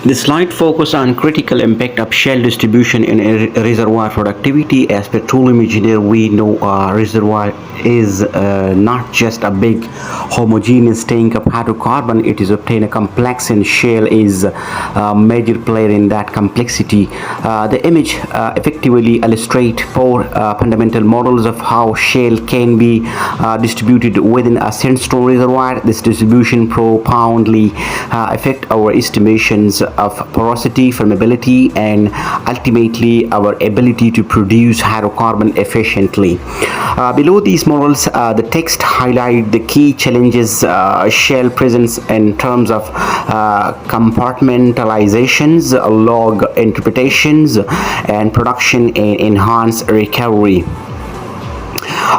The slide focuses on critical impact of shale distribution in reservoir productivity. As petroleum engineer, we know reservoir is not just a big homogeneous tank of hydrocarbon. It is obtained a complex, and shale is a major player in that complexity. The image effectively illustrates four fundamental models of how shale can be distributed within a sandstone reservoir. This distribution profoundly affect our estimations of porosity, permeability, and ultimately our ability to produce hydrocarbon efficiently. Below these models, the text highlight the key challenges shale presents in terms of compartmentalizations, log interpretations, and production and enhanced recovery.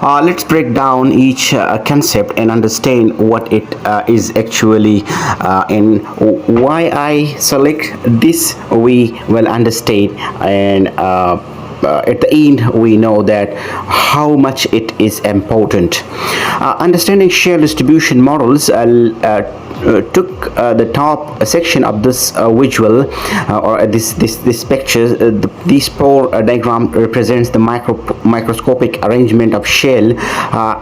Let's break down each concept and understand what it is actually and why I select this. We will understand, and at the end we know that how much it is important. Understanding shale distribution models took the top section of this visual or this picture. This four diagram represents the microscopic arrangement of shale,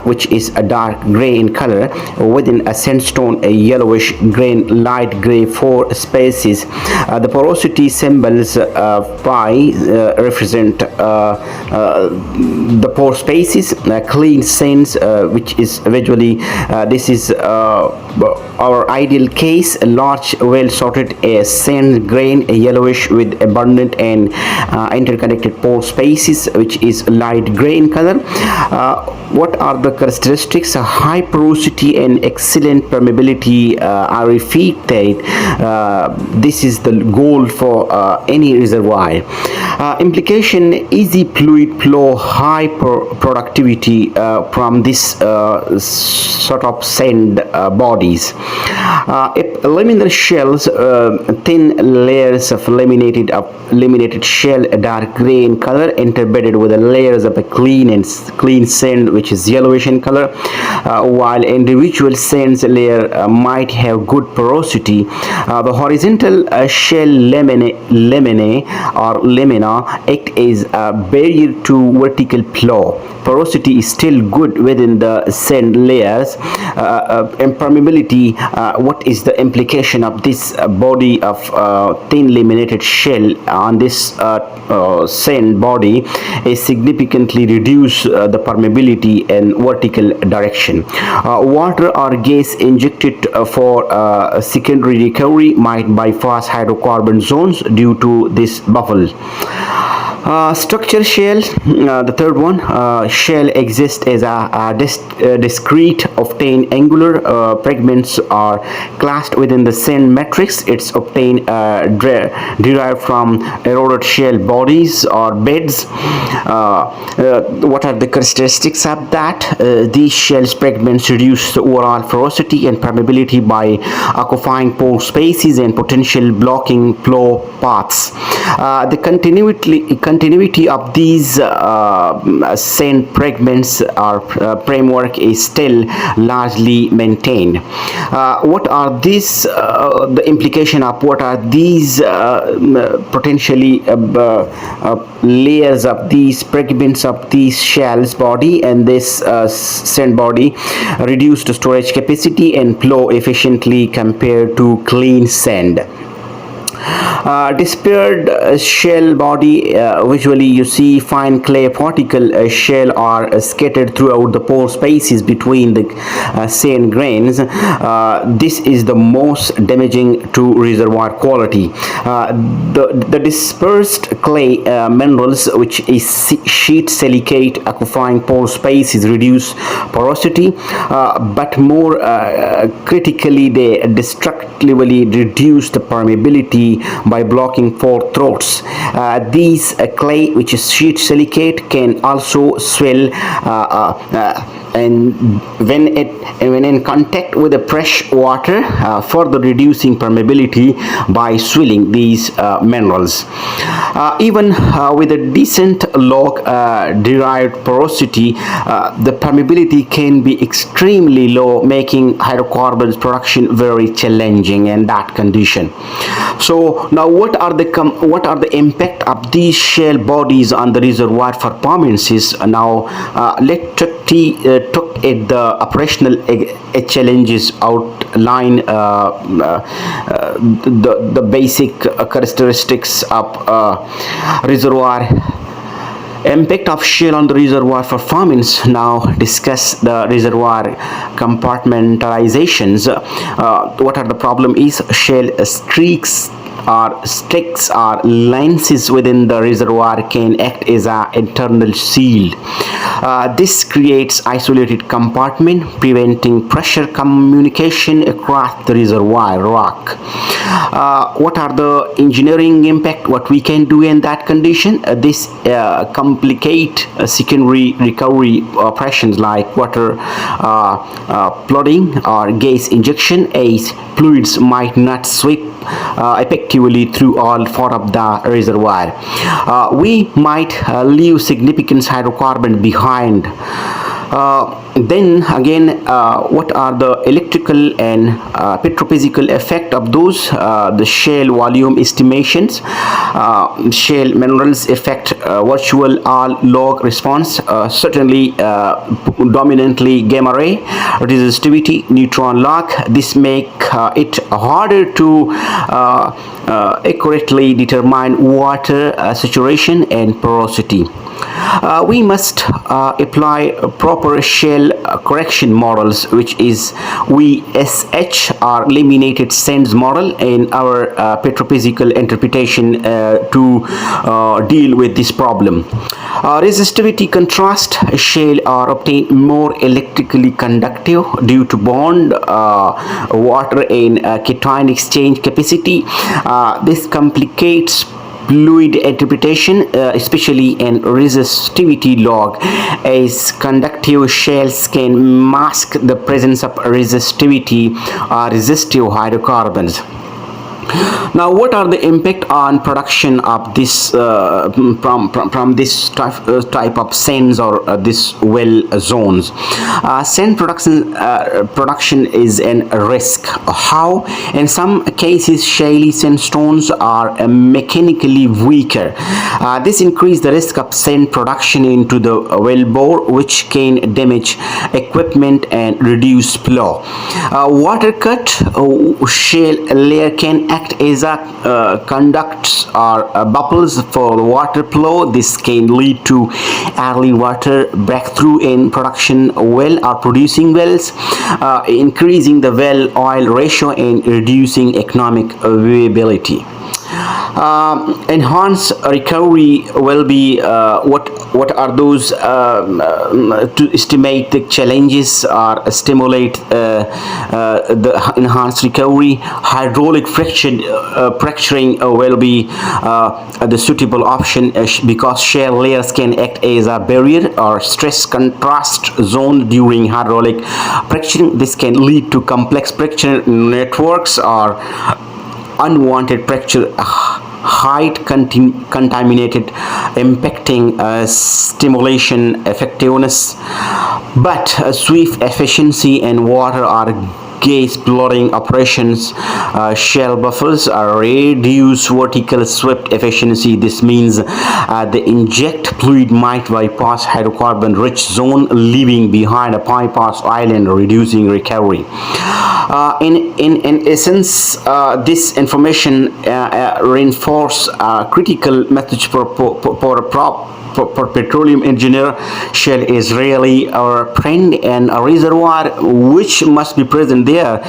which is a dark gray in color within a sandstone, a yellowish green, light gray four spaces. The porosity symbols pi represent the pore spaces. Clean sands, which is visually this is our ideal case, a large well sorted sand grain, yellowish with abundant and interconnected pore spaces, which is light gray in color. What are the characteristics? High porosity and excellent permeability. I repeat that this is the goal for any reservoir. Implication: easy fluid flow, high productivity from this sort of sand bodies. Laminar shells, thin layers of laminated shell, dark gray in color, interbedded with the layers of a clean sand, which is yellowish in color. While individual sands layer might have good porosity, the horizontal shell laminae or lamina act as a barrier to vertical flow. Porosity is still good within the sand layers. Impermeability, what is the implication of this body of thin laminated shell on this sand body is significantly reduce the permeability and vertical direction. Water or gas injected for secondary recovery might bypass hydrocarbon zones due to this bubble. Structure shale, the third one. Shale exists as a discrete obtained angular fragments are classed within the sand matrix. It's obtained derived from eroded shale bodies or beds. What are the characteristics of that? These shale fragments reduce the overall porosity and permeability by occupying pore spaces and potential blocking flow paths. The continuity of these sand fragments or framework is still largely maintained. What are these? The implication of what are these potentially layers of these fragments of these shells body and this sand body reduced storage capacity and flow efficiently compared to clean sand. Dispersed shell body, visually you see fine clay particle shell are scattered throughout the pore spaces between the sand grains. This is the most damaging to reservoir quality. The dispersed clay minerals, which is sheet silicate occupying pore spaces, reduce porosity, but more critically they destructively reduce the permeability by blocking pore throats. These clay, which is sheet silicate, can also swell and when in contact with the fresh water, further reducing permeability by swilling these minerals. Even with a decent log derived porosity, the permeability can be extremely low, making hydrocarbons production very challenging in that condition. So now what are the impact of these shale bodies on the reservoir performances? Now let's talk at the operational challenges, outline the basic characteristics of reservoir. Impact of shale on the reservoir performance. Now discuss the reservoir compartmentalizations. What are the problem is shale streaks or sticks or lenses within the reservoir can act as an internal shield. This creates isolated compartment, preventing pressure communication across the reservoir rock. What are the engineering impact? What we can do in that condition? This complicate secondary recovery operations like water flooding or gas injection, as fluids might not sweep effectively through all four of the reservoir. We might leave significant hydrocarbon behind. Then again, what are the electrical and petrophysical effect of those? The shale volume estimations. Shale minerals affect virtual all log response, certainly dominantly gamma ray resistivity, neutron lock. This make it harder to accurately determine water saturation and porosity. We must apply proper shale correction models, which is VSH or laminated sands model in our petrophysical interpretation to deal with this problem. Resistivity contrast. Shale are obtained more electrically conductive due to bond water and cation exchange capacity. This complicates fluid interpretation, especially in resistivity log, as conductive shales can mask the presence of resistivity or resistive hydrocarbons. Now, what are the impact on production of this from this type of sands or this well zones? Sand production is a risk. How? In some cases, shale sandstones are mechanically weaker. This increases the risk of sand production into the wellbore, which can damage equipment and reduce flow. Water cut. Shale layer can act as a conducts or bubbles for water flow. This can lead to early water breakthrough in production well or producing wells, increasing the well oil ratio and reducing economic viability. Enhanced recovery will be what are those to estimate the challenges or stimulate the enhanced recovery. Hydraulic fracturing will be the suitable option because shale layers can act as a barrier or stress contrast zone during hydraulic fracturing. This can lead to complex fracture networks or unwanted fracture height contaminated, impacting stimulation effectiveness. But sweep efficiency and water or gas flooding operations, shale buffers reduce vertical sweep efficiency. This means the inject fluid might bypass hydrocarbon rich zone, leaving behind a bypass island, reducing recovery. In essence, this information reinforce critical message for petroleum engineer. Shale is really our friend and a reservoir which must be present there.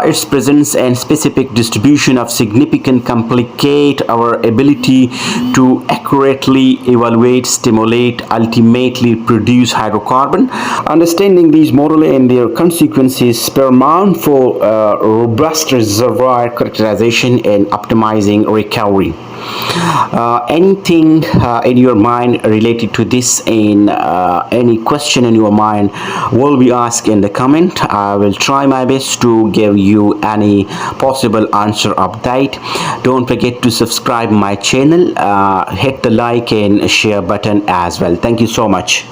Its presence and specific distribution of significant complicate our ability to accurately evaluate, stimulate, ultimately produce hydrocarbon. Understanding these models and their consequences is paramount for robust reservoir characterization and optimizing recovery. Anything in your mind related to this, in any question in your mind, will be asked in the comment. I will try my best to give you any possible answer update. Don't forget to subscribe my channel, hit the like and share button as well. Thank you so much.